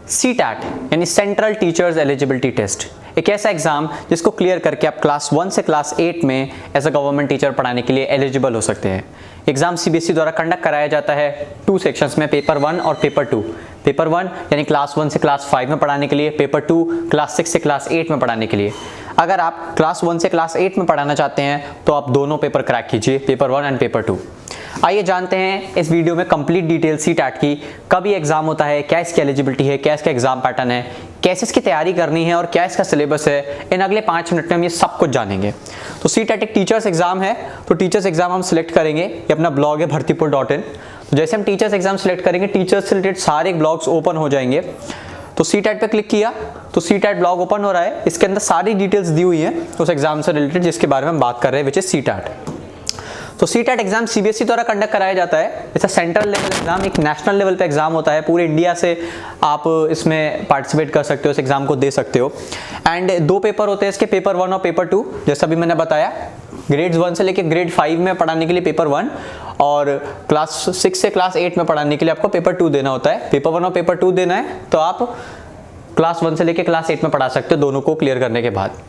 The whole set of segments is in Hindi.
CTAT यानी सेंट्रल टीचर्स एलिजिबिलिटी टेस्ट, एक ऐसा एग्जाम जिसको क्लियर करके आप क्लास 1 से क्लास 8 में एज अ गवर्नमेंट टीचर पढ़ाने के लिए एलिजिबल हो सकते हैं। एग्जाम CBSE द्वारा कंडक्ट कराया जाता है 2 सेक्शंस में, पेपर 1 और पेपर 2। पेपर 1 यानी क्लास 1 से क्लास 5 में पढ़ाने के लिए, पेपर 2 क्लास 6 से क्लास 8 में पढ़ाने के लिए। अगर आप क्लास 1 से क्लास 8 में पढ़ाना चाहते हैं तो आप दोनों पेपर क्रैक कीजिए, पेपर 1 एंड पेपर 2। आइए जानते हैं इस वीडियो में कंप्लीट डिटेल CTAT की, कब ये एग्जाम होता है, क्या इसकी एलिजिबिलिटी है, क्या इसका एग्जाम पैटर्न है, कैसे इसकी तैयारी करनी है और क्या इसका सिलेबस है। इन अगले 5 मिनट में हम ये सब कुछ जानेंगे। तो CTAT एक टीचर्स एग्जाम है, तो टीचर्स एग्जाम हम सिलेक्ट करेंगे। ये अपना ब्लॉग है bhartipur.in। तो जैसे हम टीचर्स एग्जाम सिलेक्ट करेंगे, टीचर्स से रिलेटेड सारे ब्लॉग्स ओपन हो जाएंगे। तो CTAT पे क्लिक किया तो CTAT ब्लॉग ओपन हो रहा है। इसके अंदर सारी डिटेल्स दी हुई हैं उस एग्जाम से रिलेटेड जिसके बारे में हम बात कर रहे हैं, विच इज CTAT। तो CTAT एग्जाम CBSE द्वारा कंडक्ट कराया जाता है। It's a central level exam, एक नेशनल लेवल पे एग्जाम होता है। पूरे इंडिया से आप इसमें पार्टिसिपेट कर सकते हो, इस एग्जाम को दे सकते हो। एंड 2 पेपर होते हैं इसके, पेपर 1 और पेपर 2। जैसा भी मैंने बताया, ग्रेड 1 से लेकर ग्रेड 5 में पढ़ाने के लिए पेपर 1 और क्लास 6 से क्लास 8 में पढ़ाने के लिए आपको पेपर 2 देना होता है। पेपर 1 और पेपर 2 देना है तो आप क्लास 1 से लेकर क्लास 8 में पढ़ा सकते हो, दोनों को क्लियर करने के बाद।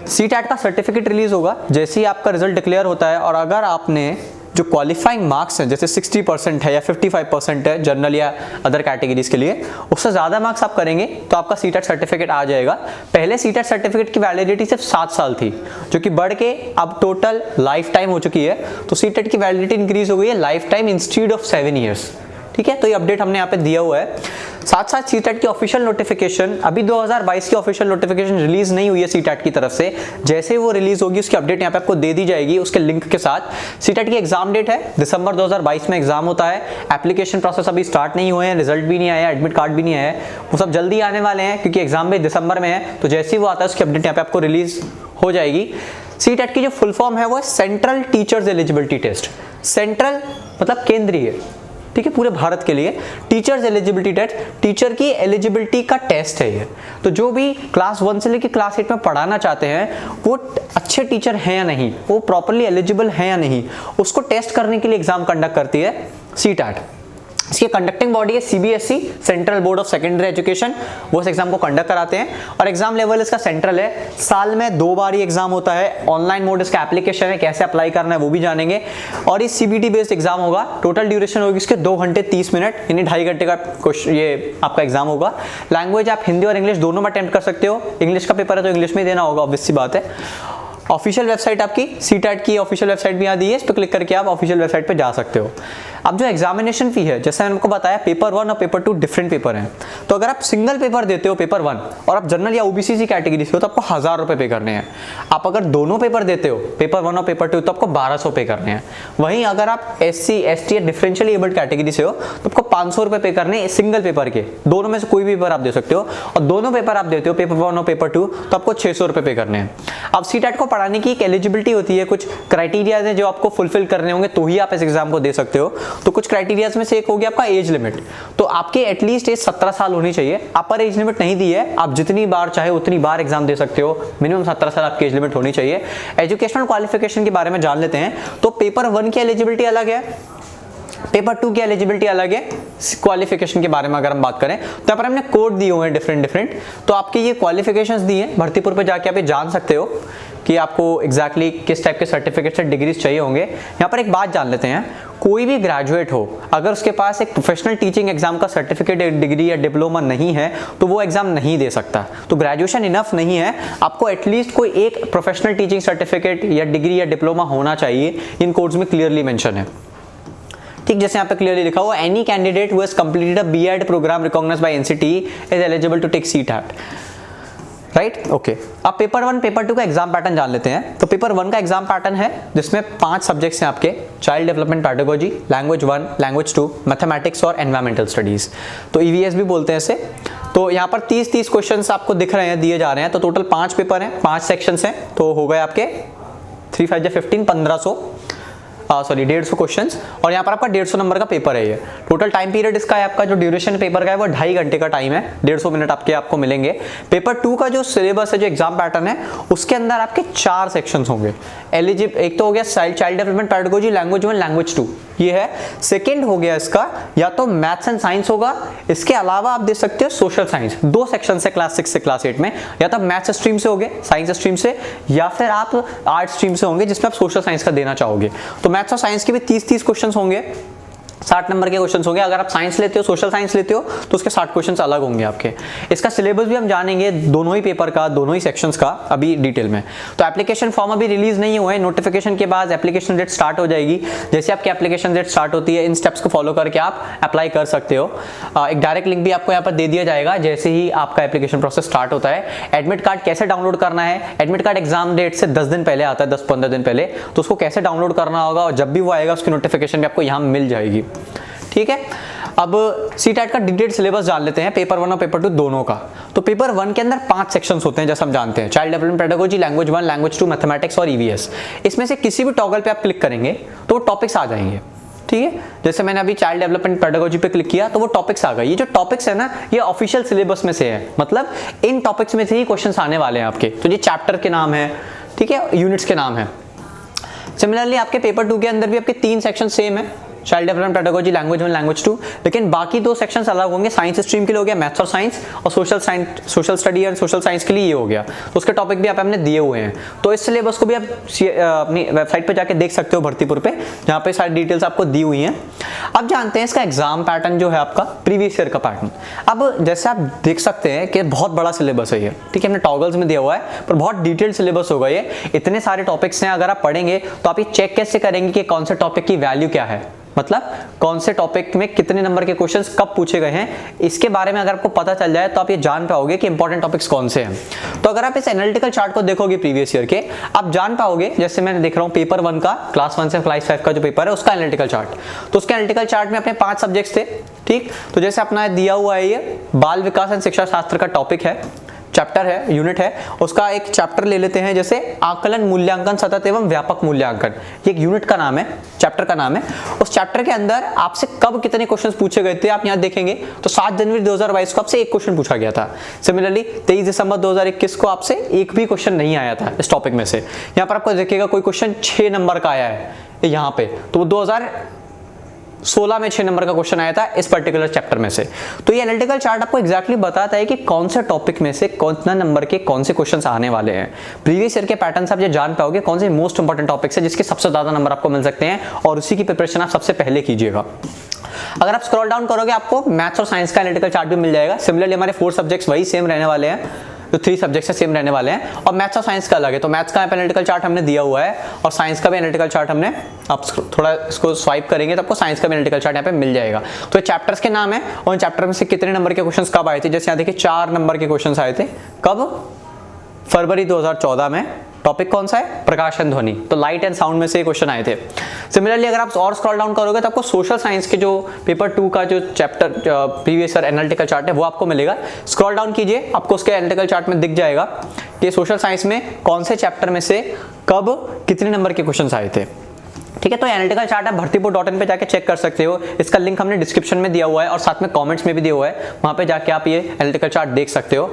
CTAT का सर्टिफिकेट रिलीज होगा जैसे ही आपका रिजल्ट डिक्लेयर होता है। और अगर आपने जो क्वालिफाइंग मार्क्स हैं, जैसे 60% है या 55% है जनरल या अदर कैटेगरीज के लिए, उससे ज़्यादा मार्क्स आप करेंगे तो आपका CTAT सर्टिफिकेट आ जाएगा। पहले CTAT सर्टिफिकेट की वैलिडिटी सिर्फ 7 साल थी, जो कि बढ़ के अब टोटल लाइफ टाइम हो चुकी है। तो CTAT की वैलिडिटी इंक्रीज हो गई है life time instead of 7 years. ठीक है, तो ये अपडेट हमने यहाँ पे दिया हुआ है। साथ साथ CTAT की ऑफिशियल नोटिफिकेशन, अभी 2022 की ऑफिशियल नोटिफिकेशन रिलीज नहीं हुई है CTAT की तरफ से। जैसे ही वो रिलीज होगी उसकी अपडेट यहाँ पे आपको दे दी जाएगी उसके लिंक के साथ। CTAT की एग्जाम डेट है दिसंबर 2022 में एग्जाम होता है। एप्लीकेशन प्रोसेस अभी स्टार्ट नहीं हुए हैं, रिजल्ट भी नहीं आया, एडमिट कार्ड भी नहीं आया है, वो सब जल्दी आने वाले हैं क्योंकि एग्जाम भी दिसंबर में है। तो जैसे ही वो आता है उसकी अपडेट यहाँ पे आपको रिलीज हो जाएगी। CTAT की जो फुल फॉर्म है वो है central teachers eligibility test. Central मतलब केंद्रीय, ठीक है, पूरे भारत के लिए। टीचर्स एलिजिबिलिटी टेस्ट, टीचर की एलिजिबिलिटी का टेस्ट है ये। तो जो भी क्लास 1 से लेकर क्लास 8 में पढ़ाना चाहते हैं, वो अच्छे टीचर हैं या नहीं, वो प्रॉपर्ली एलिजिबल हैं या नहीं, उसको टेस्ट करने के लिए एग्जाम कंडक्ट करती है CTAT। इसकी कंडक्टिंग बॉडी है CBSE, central board of secondary education. वो इस एग्जाम को कंडक्ट कराते हैं और एग्जाम लेवल इसका सेंट्रल है। साल में 2 बार ये एग्जाम होता है। ऑनलाइन मोड इसका एप्लीकेशन है, कैसे अप्लाई करना है वो भी जानेंगे। और ये CBT बेस्ड एग्जाम होगा। टोटल ड्यूरेशन होगी इसके 2 घंटे 30 मिनट, यानी 2.5 घंटे का ये आपका एग्जाम होगा। लैंग्वेज आप हिंदी और इंग्लिश दोनों में अटेम्प्ट कर सकते हो। इंग्लिश का पेपर है तो इंग्लिश में देना होगा, ऑब्वियस सी बात है। ऑफिशियल वेबसाइट आपकी CTAT की ऑफिशियल वेबसाइट भी यहाँ दी है, इस पर क्लिक करके आप ऑफिशियल वेबसाइट पे जा सकते हो। अब जो एग्जामिनेशन फी है, जैसे मैंने आपको बताया, पेपर 1 और पेपर 2 डिफरेंट पेपर हैं। तो अगर आप सिंगल पेपर देते हो पेपर 1 और आप जनरल या OBC कैटेगरी से हो तो आपको 1000 रुपये पे करने हैं। आप अगर दोनों पेपर देते हो पेपर 1 और पेपर 2 तो आपको 1200 पे करने हैं। वहीं अगर आप SC ST या डिफरेंशियली एबल्ड कैटेगरी से हो तो आपको 500 रुपये पे करने हैं सिंगल पेपर के। दोनों में से कोई भी पेपर आप दे सकते हो। और दोनों पेपर आप देते हो पेपर 1 और पेपर 2 तो आपको 600 रुपये पे करने हैं। अब CTAT को पढ़ाने की एक एलिजिबिलिटी होती है, कुछ क्राइटेरिया है जो आपको फुलफिल करने होंगे तो ही आप इस एग्जाम को दे सकते हो। तो कुछ क्राइटेरिया में से एक हो गया आपका एज लिमिट। तो आपके एटलीस्ट एज 17 साल होनी चाहिए। अपर एज लिमिट नहीं दी है, आप जितनी बार चाहे उतनी बार एग्जाम दे सकते हो। मिनिमम 17 साल आपकी एज लिमिट होनी चाहिए। एजुकेशनल क्वालिफिकेशन के बारे में जान लेते हैं। तो पेपर 1 की एलिजिबिलिटी अलग है, पेपर 2 की एलिजिबिलिटी अलग है। क्वालिफिकेशन के बारे में अगर हम बात करें तो यहाँ पर हमने कोड दिए हुए हैं डिफरेंट। तो आपके ये क्वालिफिकेशंस दिए हैं, भर्तीपुर पे जाके आप ये जान सकते हो कि आपको एग्जैक्टली किस टाइप के सर्टिफिकेट से डिग्रीज चाहिए होंगे। यहाँ पर एक बात जान लेते हैं, कोई भी ग्रेजुएट हो अगर उसके पास एक प्रोफेशनल टीचिंग एग्जाम का सर्टिफिकेट, डिग्री या डिप्लोमा नहीं है तो वो एग्जाम नहीं दे सकता। तो ग्रेजुएशन इनफ नहीं है, आपको एटलीस्ट कोई एक प्रोफेशनल टीचिंग सर्टिफिकेट या डिग्री या डिप्लोमा होना चाहिए। इन कोड्स में क्लियरली मेंशन है, ठीक, जैसे यहाँ पे क्लियरली लिखा हुआ, any candidate who has completed a B.Ed programme recognised by NCTE is eligible to take CTAT। Right, okay. अब पेपर 1 पेपर 2 का एग्जाम पैटर्न जान लेते हैं। तो पेपर 1 का एग्जाम पैटर्न है जिसमें 5 सब्जेक्ट्स हैं आपके, child development pedagogy, language 1, language 2, mathematics और एनवायरमेंटल स्टडीज। तो EVS भी बोलते हैं इसे। तो यहाँ पर 30 क्वेश्चंस आपको दिख रहे हैं, दिए जा रहे हैं। तो टोटल 5 पेपर हैं, 5 सेक्शंस हैं। तो हो गए आपके 3 5 15 1500 150 क्वेश्चंस। और यहाँ पर आपका 150 नंबर का पेपर है ये। टोटल टाइम पीरियड इसका है, आपका जो ड्यूरेशन पेपर का है वो 2.5 घंटे का टाइम है, 150 मिनट आपको मिलेंगे। पेपर 2 का जो सिलेबस है, जो एग्जाम पैटर्न है, उसके अंदर आपके 4 सेक्शंस होंगे। एक तो हो गया child development pedagogy, language 1, language 2, ये है। सेकंड हो गया इसका या तो मैथ्स एंड साइंस होगा, इसके अलावा आप दे सकते हो सोशल साइंस। दो सेक्शन से क्लास 6 से क्लास 8 में, या तो मैथ्स स्ट्रीम से होंगे, साइंस स्ट्रीम से, या फिर आप आर्ट स्ट्रीम से होंगे जिसमें आप सोशल साइंस का देना चाहोगे। तो मैथ्स और साइंस के भी 30-30 क्वेश्चन होंगे, 60 नंबर के क्वेश्चंस होंगे। अगर आप साइंस लेते हो, सोशल साइंस लेते हो, तो उसके 60 क्वेश्चंस अलग होंगे आपके। इसका सिलेबस भी हम जानेंगे, दोनों ही पेपर का, दोनों ही सेक्शंस का अभी डिटेल में। तो एप्लीकेशन फॉर्म अभी रिलीज नहीं हुए, नोटिफिकेशन के बाद एप्लीकेशन डेट स्टार्ट हो जाएगी। जैसे आपकी एप्लीकेशन डेट स्टार्ट होती है, इन स्टेप्स को फॉलो करके आप अप्लाई कर सकते हो। एक डायरेक्ट लिंक भी आपको यहाँ पर दे दिया जाएगा जैसे ही आपका एप्लीकेशन प्रोसेस स्टार्ट होता है। एडमिट कार्ड कैसे डाउनलोड करना है, एडमिट कार्ड एग्जाम डेट से 10 दिन पहले आता है, 10-15 दिन पहले, तो उसको कैसे डाउनलोड करना होगा, और जब भी वो आएगा उसकी नोटिफिकेशन भी आपको यहाँ मिल जाएगी। ठीक है, अब सीटेट का डिटेल्ड सिलेबस जान लेते हैं, पेपर 1 और पेपर 2 दोनों का। तो पेपर 1 के अंदर 5 सेक्शंस होते हैं जैसा हम जानते हैं, child development pedagogy, language 1, language 2, mathematics और ईवीएस। इसमें से किसी भी टॉगल पे आप क्लिक करेंगे तो वो टॉपिक्स आ जाएंगे। ठीक है, जैसे मैंने अभी चाइल्ड डेवलपमेंट पेडागोजी पे क्लिक किया तो वो टॉपिक्स आ गए। ये जो टॉपिक्स है ना, ये ऑफिशियल सिलेबस में से है, मतलब इन टॉपिक्स में से ही क्वेश्चंस आने वाले हैं आपके। तो ये चैप्टर के नाम है, ठीक है, यूनिट्स के नाम है। सिमिलरली आपके पेपर 2 के अंदर भी आपके 3 सेक्शन सेम है, child development pedagogy, language 1, language 2, लेकिन बाकी 2 सेक्शंस अलग होंगे। साइंस स्ट्रीम के लिए हो गया मैथ्स और साइंस, और social study and social science के लिए ये हो गया। तो उसके टॉपिक भी आप हमने दिए हुए हैं। तो इस सिलेबस को भी आप अपनी वेबसाइट पे जाके देख सकते हो भर्तीपुर पे, जहाँ पे सारी डिटेल्स आपको दी हुई हैं। अब जानते हैं इसका एग्जाम पैटर्न जो है आपका, प्रीवियस ईयर का पैटर्न। अब जैसे आप देख सकते हैं कि बहुत बड़ा सिलेबस है ये, ठीक है, हमने टॉगल्स में दिया हुआ है, पर बहुत डिटेल्ड सिलेबस होगा ये। इतने सारे टॉपिक्स हैं, अगर आप पढ़ेंगे तो आप ये चेक कैसे करेंगे कि कौन से टॉपिक की वैल्यू क्या है, मतलब कौन से टॉपिक में कितने नंबर के क्वेश्चंस कब पूछे गए हैं, इसके बारे में अगर आपको पता चल जाए तो आप ये जान पाओगे कि इंपॉर्टेंट टॉपिक्स कौन से हैं। तो अगर आप इस एनालिटिकल चार्ट को देखोगे प्रीवियस ईयर के, आप जान पाओगे। जैसे मैं देख रहा हूँ पेपर 1 का, क्लास 1 से क्लास 5 का जो पेपर है उसका एनालिटिकल चार्ट, तो उसके एनालिटिकल चार्ट में अपने 5 सब्जेक्ट्स थे। ठीक, तो जैसे अपना दिया हुआ है ये बाल विकास एंड शिक्षा शास्त्र का टॉपिक है, चैप्टर है, यूनिट है, उसका एक चैप्टर ले लेते हैं जैसे आकलन, मूल्यांकन, सतत एवं व्यापक मूल्यांकन। ये एक यूनिट का नाम है, चैप्टर का नाम है। उस चैप्टर के अंदर आपसे कब कितने क्वेश्चंस पूछे गए थे आप यहाँ देखेंगे तो 7 जनवरी 2022 को आपसे एक क्वेश्चन पूछा गया था। सिमिलरली 23 दिसंबर 2021 को आपसे एक भी क्वेश्चन नहीं आया था इस टॉपिक में से। यहाँ पर आपको देखिएगा कोई क्वेश्चन 6 नंबर का आया है यहाँ पे, तो 2016 में 6 नंबर का क्वेश्चन आया था इस पर्टिकुलर चैप्टर में से। तो ये एनालिटिकल चार्ट आपको एग्जैक्टली बताता है कि कौन से टॉपिक में से कितना नंबर के कौन से क्वेश्चंस आने वाले हैं। प्रीवियस ईयर के पैटर्न से आप ये जान पाओगे कौन से मोस्ट इंपॉर्टेंट टॉपिक्स है जिसके सबसे ज्यादा नंबर आपको मिल सकते हैं, और उसी की प्रिपरेशन आप सबसे पहले कीजिएगा। अगर आप स्क्रॉल डाउन करोगे आपको मैथ्स और साइंस का एनालिटिकल चार्ट भी मिल जाएगा। सिमिलरली हमारे 4 सब्जेक्ट्स वही सेम रहने वाले हैं, तो 3 सब्जेक्ट्स सेम रहने वाले हैं, और मैथ्स और साइंस का अलग है। तो मैथ्स का एनालिटिकल चार्ट हमने दिया हुआ है, और साइंस का भी एनालिटिकल चार्ट हमने, आप थोड़ा इसको स्वाइप करेंगे तो आपको साइंस का भी एनालिटिकल चार्ट यहाँ पे मिल जाएगा। तो ये चैप्टर्स के नाम है, और इन चैप्टर में से कितने नंबर के क्वेश्चंस कब आए थे। जैसे यहाँ देखिए 4 नंबर के क्वेश्चंस आए थे, कब, फरवरी 2014 में। टॉपिक कौन सा है, प्रकाशन ध्वनि, तो लाइट एंड साउंड में से क्वेश्चन आए थे। सिमिलरली अगर आप और स्क्रॉल डाउन करोगे तो आपको सोशल साइंस के जो पेपर 2 का जो chapter previous year analytical chart है वो आपको मिलेगा। स्क्रॉल डाउन कीजिए, आपको उसके एनालिटिकल चार्ट में दिख जाएगा कि सोशल साइंस में कौन से चैप्टर में से कब कितने नंबर के क्वेश्चन आए थे। ठीक है, तो एनालिटिकल चार्ट आप भर्तीपुर.in पे जाके चेक कर सकते हो। इसका लिंक हमने डिस्क्रिप्शन में दिया हुआ है और साथ में कमेंट्स में भी दिया हुआ है, वहां पे जाके आप ये एनालिटिकल चार्ट देख सकते हो।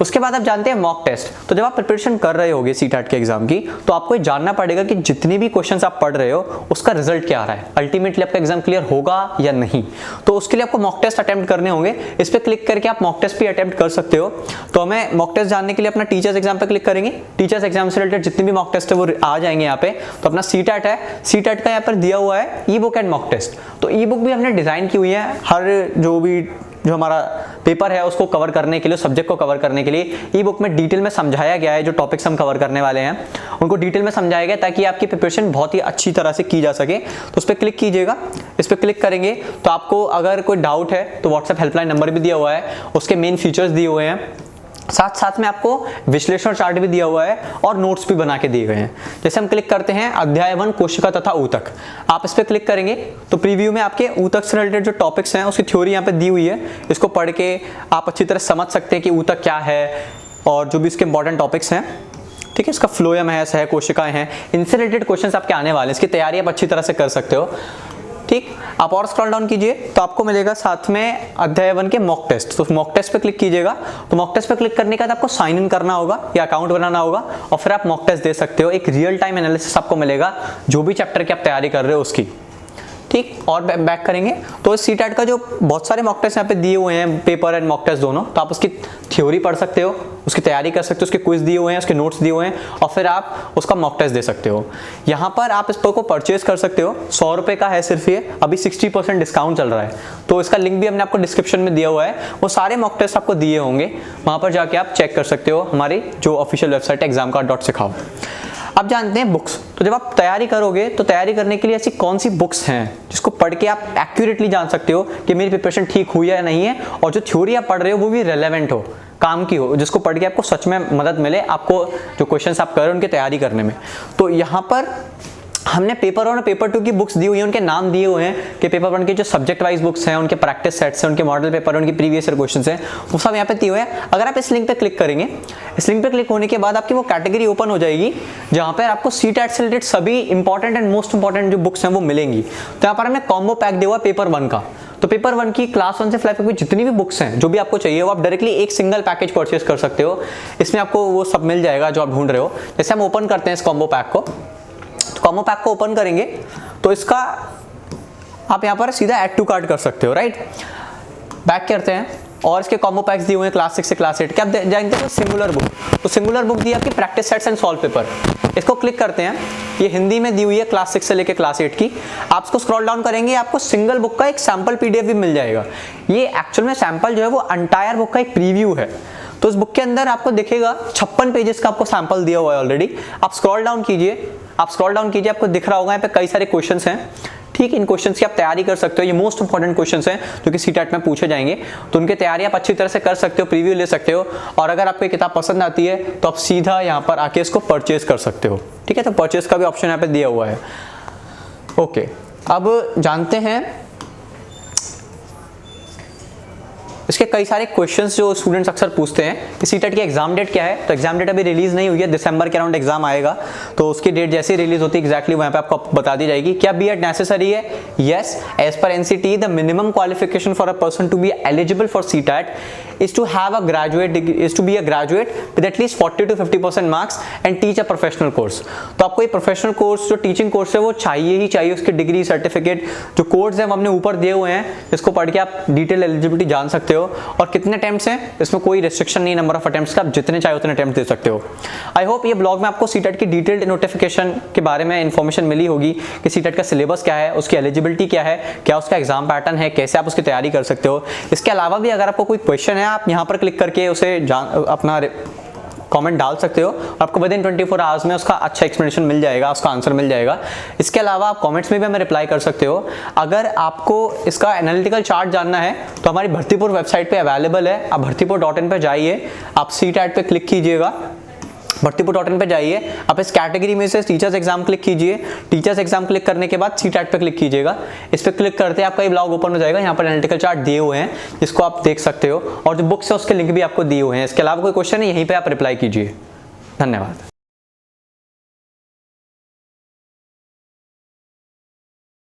उसके बाद आप जानते हैं मॉक टेस्ट। तो जब आप प्रिपरेशन कर रहे होगे सीटेट के एग्जाम की, तो आपको ये जानना पड़ेगा कि जितने भी क्वेश्चंस आप पढ़ रहे हो उसका रिजल्ट क्या आ रहा है, अल्टीमेटली आपका एग्जाम क्लियर होगा या नहीं। तो उसके लिए आपको मॉक टेस्ट अटेम्प्ट करने होंगे। इस पर क्लिक करके आप मॉक टेस्ट भी अटेम्प्ट कर सकते हो। तो हमें मॉक टेस्ट जानने के लिए अपना टीचर्स एग्जाम पे क्लिक करेंगे। टीचर्स एग्जाम से रिलेटेड जितने भी मॉक टेस्ट है वो आ जाएंगे यहाँ पे। तो अपना सीटेट है, सीटेट का यहाँ पर दिया हुआ है ebook and mock test. तो ई बुक भी हमने डिजाइन की हुई है, हर जो हमारा पेपर है उसको कवर करने के लिए, सब्जेक्ट को कवर करने के लिए ई बुक में डिटेल में समझाया गया है। जो टॉपिक्स हम कवर करने वाले हैं उनको डिटेल में समझाया गया ताकि आपकी प्रिपरेशन बहुत ही अच्छी तरह से की जा सके। तो उस पर क्लिक कीजिएगा। इस पर क्लिक करेंगे तो आपको अगर कोई डाउट है तो व्हाट्सएप हेल्पलाइन नंबर भी दिया हुआ है, उसके मेन फीचर्स दिए हुए हैं, साथ साथ में आपको विश्लेषण चार्ट भी दिया हुआ है और नोट्स भी बना के दिए गए हैं। जैसे हम क्लिक करते हैं अध्याय 1 कोशिका तथा ऊतक, आप इस पर क्लिक करेंगे तो प्रीव्यू में आपके ऊतक से रिलेटेड जो टॉपिक्स हैं उसकी थ्योरी यहाँ पे दी हुई है। इसको पढ़ के आप अच्छी तरह समझ सकते हैं कि ऊतक क्या है और जो भी इसके इंपॉर्टेंट टॉपिक्स हैं। ठीक है, इसका फ्लोएम है, सह कोशिकाएं हैं, इनसे रिलेटेड क्वेश्चंस आपके आने वाले हैं। इसकी तैयारी आप अच्छी तरह से कर सकते हो। ठीक, आप और स्क्रॉल डाउन कीजिए तो आपको मिलेगा साथ में अध्याय 1 के मॉक टेस्ट। तो मॉक टेस्ट पे क्लिक कीजिएगा। तो मॉक टेस्ट पे क्लिक करने के बाद आपको साइन इन करना होगा या अकाउंट बनाना होगा और फिर आप मॉक टेस्ट दे सकते हो। एक रियल टाइम एनालिसिस आपको मिलेगा जो भी चैप्टर की आप तैयारी कर रहे हो उसकी। ठीक, और बैक करेंगे तो सीटेट का जो बहुत सारे मॉक टेस्ट यहाँ पे दिए हुए हैं, पेपर एंड मॉक टेस्ट दोनों, तो आप उसकी थ्योरी पढ़ सकते हो, उसकी तैयारी कर सकते हो, उसके क्विज दिए हुए हैं, उसके नोट्स दिए हुए हैं, और फिर आप उसका मॉक टेस्ट दे सकते हो। यहाँ पर आप इस पर को परचेज कर सकते हो, 100 रुपये का है सिर्फ ये, अभी 60% डिस्काउंट चल रहा है, तो इसका लिंक भी हमने आपको डिस्क्रिप्शन में दिया हुआ है, वो सारे मॉक टेस्ट आपको दिए होंगे, वहाँ पर जाके आप चेक कर सकते हो हमारी जो ऑफिशियल वेबसाइट है examcard.सिखाओ। अब जानते हैं बुक्स, तो जब आप तैयारी करोगे तो तैयारी करने के लिए ऐसी कौन सी बुक्स हैं जिसको पढ़ के आप एक्यूरेटली जान सकते हो कि मेरी प्रिपरेशन ठीक हुई है या नहीं है, और जो थ्योरी आप पढ़ रहे हो वो भी रेलेवेंट हो, काम की हो, जिसको पढ़ के आपको सच में मदद मिले, आपको जो क्वेश्चंस आप कर रहे हो उनकी तैयारी करने में। तो यहाँ पर हमने पेपर 1 और पेपर 2 की बुक्स दी हुई हैं, उनके नाम दिए हुए हैं कि पेपर 1 के जो सब्जेक्ट वाइज बुक्स हैं, उनके प्रैक्टिस सेट्स हैं, उनके मॉडल पेपर, उनकी प्रीवियस ईयर क्वेश्चंस हैं, वो सब यहाँ पे दिए हुए हैं। अगर आप इस लिंक पे क्लिक करेंगे, इस लिंक पे क्लिक होने के बाद आपकी वो कैटेगरी ओपन हो जाएगी जहाँ पर आपको सीटेट से रिलेटेड सभी इंपॉर्टेंट एंड मोस्ट इंपॉर्टेंट जो बुक्स हैं वो मिलेंगी। तो यहाँ पर हमने कॉम्बो पैक दिया हुआ पेपर 1 का, तो पेपर 1 की क्लास 1 से 5 तक की जितनी भी बुक्स हैं, जो भी आपको चाहिए, वो आप डायरेक्टली एक सिंगल पैकेज परचेज कर सकते हो। इसमें आपको वो सब मिल जाएगा जो आप ढूंढ रहे हो। जैसे हम ओपन करते हैं इस कॉम्बो पैक को, तो कॉम्बो पैक को ओपन करेंगे तो इसका आप यहाँ पर सीधा ऐड टू कार्ट कर सकते हो, राइट। बैक करते हैं और इसके कॉम्बो पैक्स दिए हुए हैं क्लास 6 से क्लास 8 के। आप जानते हैं सिंगुलर बुक, तो सिंगुलर बुक दी आपकी practice sets and solve paper, इसको क्लिक करते हैं, ये हिंदी में दी हुई है क्लास 6 से लेकर क्लास 8 की। आप इसको स्क्रॉल डाउन करेंगे, आपको सिंगल बुक का एक सैंपल पीडीएफ भी मिल जाएगा। ये एक्चुअल में सैंपल जो है वो एंटायर बुक का एक प्रीव्यू है। तो इस बुक के अंदर आपको दिखेगा 56 पेजेस का आपको सैंपल दिया हुआ है ऑलरेडी। आप स्क्रॉल डाउन कीजिए, आपको दिख रहा होगा यहाँ पे कई सारे क्वेश्चंस हैं, ठीक। इन क्वेश्चंस की आप तैयारी कर सकते हो, ये मोस्ट इंपॉर्टेंट क्वेश्चंस हैं जो कि सीटेट में पूछे जाएंगे, तो उनकी तैयारी आप अच्छी तरह से कर सकते हो, प्रीव्यू ले सकते हो। और अगर आपको किताब पसंद आती है तो आप सीधा यहाँ पर आके इसको परचेज कर सकते हो, ठीक है। तो परचेज का भी ऑप्शन यहाँ पे दिया हुआ है। ओके, अब जानते हैं इसके कई सारे क्वेश्चंस जो स्टूडेंट्स अक्सर पूछते हैं कि सीटेट की एग्जाम डेट क्या है। तो एग्जाम डेट अभी रिलीज नहीं हुई है, दिसंबर के अराउंड एग्जाम आएगा, तो उसकी डेट जैसे ही रिलीज होती है एग्जैक्टली वहाँ पे आपको बता दी जाएगी। क्या बीएड नेसेसरी है? Yes, as per NCTE the minimum qualification for a person to be eligible for CTET is to have a graduate degree, is to be a graduate with at least 40 to 50% marks and teach a professional course। तो आपको ये प्रोफेशनल कोर्स जो टीचिंग कोर्स है वो चाहिए ही चाहिए, उसकी डिग्री सर्टिफिकेट जो कोर्स है वो हमने ऊपर दिए हुए हैं, इसको पढ़ के आप डिटेल एलिजिबिलिटी जान सकते हो। और कितने अटेम्प्ट्स हैं, इसमें कोई रिस्ट्रिक्शन नहीं, नंबर ऑफ अटेम्प्ट्स का, आप जितने चाहे उतने अटेम्प्ट दे सकते हो। आई होप ये ब्लॉग में आपको सीटेट की डिटेल्ड नोटिफिकेशन के बारे में इन्फॉर्मेशन मिली होगी कि सीटेट का सिलेबस क्या है, उसकी एलिजिबिलिटी क्या है, क्या उसका एग्जाम पैटर्न है, कैसे आप उसकी तैयारी कर सकते हो। इसके अलावा भी अगर आपको कोई क्वेश्चन है, आप यहाँ पर क्लिक करके उसे अपना कमेंट डाल सकते हो, आपको विद इन 24 आवर्स में उसका अच्छा एक्सप्लेनेशन मिल जाएगा, उसका आंसर मिल जाएगा। इसके अलावा आप कमेंट्स में भी हमें रिप्लाई कर सकते हो। अगर आपको इसका एनालिटिकल चार्ट जानना है तो हमारी भर्तीपुर वेबसाइट पे अवेलेबल है, आप भर्तीपुर.in पे जाइए, आप सीटेट पे क्लिक कीजिएगा, भर्तीपुर.in पे जाइए, आप इस कैटेगरी में से टीचर्स एग्जाम क्लिक कीजिए, टीचर्स एग्जाम क्लिक करने के बाद सीटेट पे क्लिक कीजिएगा। इस पे क्लिक करते आपका ये ब्लॉग ओपन हो जाएगा, यहाँ पर एनालिटिकल चार्ट दिए हुए हैं जिसको आप देख सकते हो, और जो बुक्स है उसके लिंक भी आपको दिए हुए हैं। इसके अलावा कोई क्वेश्चन है यहीं पे आप रिप्लाई कीजिए। धन्यवाद।